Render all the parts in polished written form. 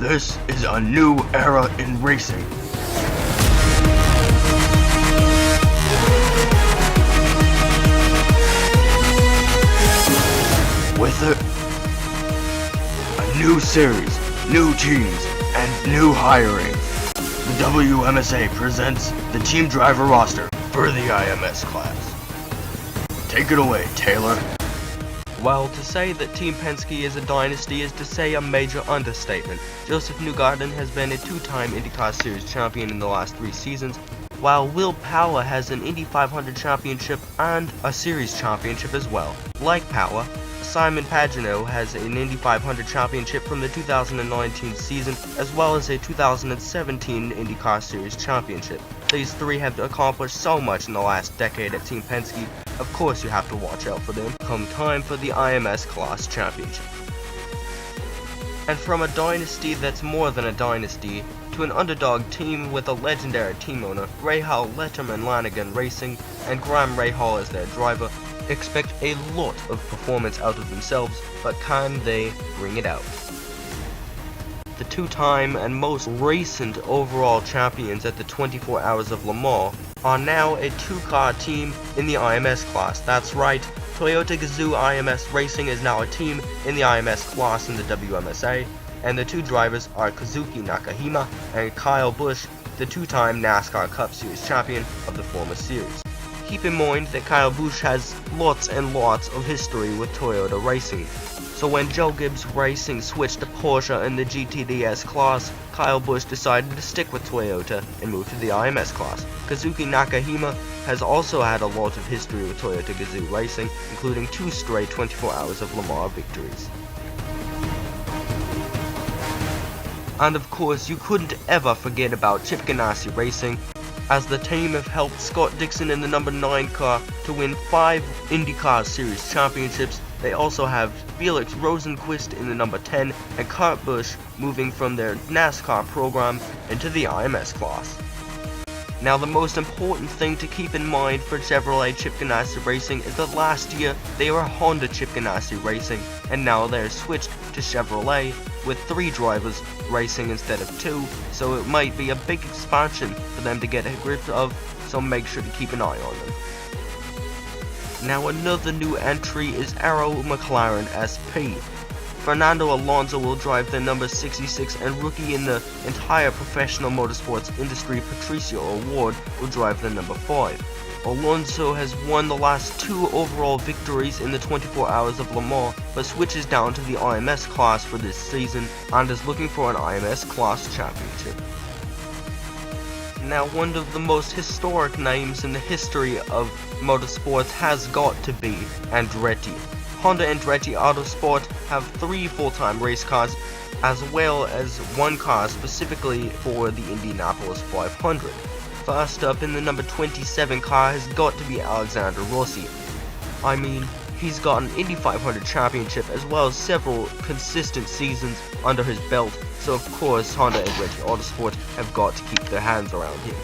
This is a new era in racing. With it, a new series, new teams, and new hiring. The WMSA presents the team driver roster for the IMS Class. Take it away, Taylor. Well, to say that Team Penske is a dynasty is to say a major understatement. Joseph Newgarden has been a two-time IndyCar Series champion in the last 3 seasons, while Will Power has an Indy 500 championship and a Series championship as well. Like Power, Simon Pagenaud has an Indy 500 championship from the 2019 season, as well as a 2017 IndyCar Series championship. These three have accomplished so much in the last decade at Team Penske. Of course you have to watch out for them come time for the IMS Class championship. And from a dynasty that's more than a dynasty, to an underdog team with a legendary team owner, Rahal Letterman Lanigan Racing, and Graham Rahal as their driver, expect a lot of performance out of themselves, but can they bring it out? The two-time and most recent overall champions at the 24 Hours of Le Mans are now a two-car team in the IMS Class. That's right, Toyota Gazoo IMS Racing is now a team in the IMS Class in the WMSA, and the two drivers are Kazuki Nakahima and Kyle Busch, the two-time NASCAR Cup Series champion of the former series. Keep in mind that Kyle Busch has lots and lots of history with Toyota racing. So when Joe Gibbs Racing switched to Porsche in the GTDs class, Kyle Busch decided to stick with Toyota and move to the IMS class. Kazuki Nakahima has also had a lot of history with Toyota Gazoo Racing, including 2 straight 24 Hours of Le Mans victories. And of course, you couldn't ever forget about Chip Ganassi Racing, as the team have helped Scott Dixon in the number 9 car to win 5 IndyCar Series championships. They also have Felix Rosenqvist in the number 10 and Kurt Busch moving from their NASCAR program into the IMS class. Now the most important thing to keep in mind for Chevrolet Chip Ganassi Racing is that last year they were Honda Chip Ganassi Racing, and now they're switched to Chevrolet with 3 drivers racing instead of 2, so it might be a big expansion for them to get a grip of, so make sure to keep an eye on them. Now another new entry is Arrow McLaren SP. Fernando Alonso will drive the number 66, and rookie in the entire professional motorsports industry Patricio O'Ward will drive the number 5. Alonso has won the last 2 overall victories in the 24 Hours of Le Mans, but switches down to the IMS class for this season and is looking for an IMS Class championship. Now one of the most historic names in the history of motorsports has got to be Andretti. Honda Andretti Autosport have 3 full-time race cars, as well as 1 car specifically for the Indianapolis 500. First up in the number 27 car has got to be Alexander Rossi. I mean, he's got an Indy 500 championship as well as several consistent seasons under his belt, so of course Honda Andretti Autosport have got to keep their hands around him.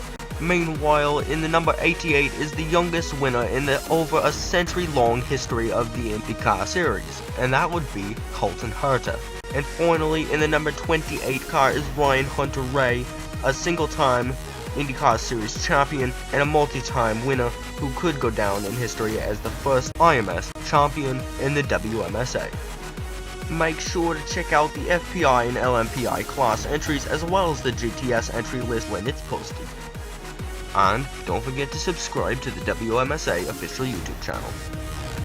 Meanwhile, in the number 88 is the youngest winner in the over a century-long history of the IndyCar Series, and that would be Colton Herta. And finally, in the number 28 car is Ryan Hunter-Reay, a single-time IndyCar Series champion and a multi-time winner who could go down in history as the first IMS champion in the WMSA. Make sure to check out the FPI and LMPi class entries as well as the GTS entry list when it's posted. And don't forget to subscribe to the WMSA official YouTube channel.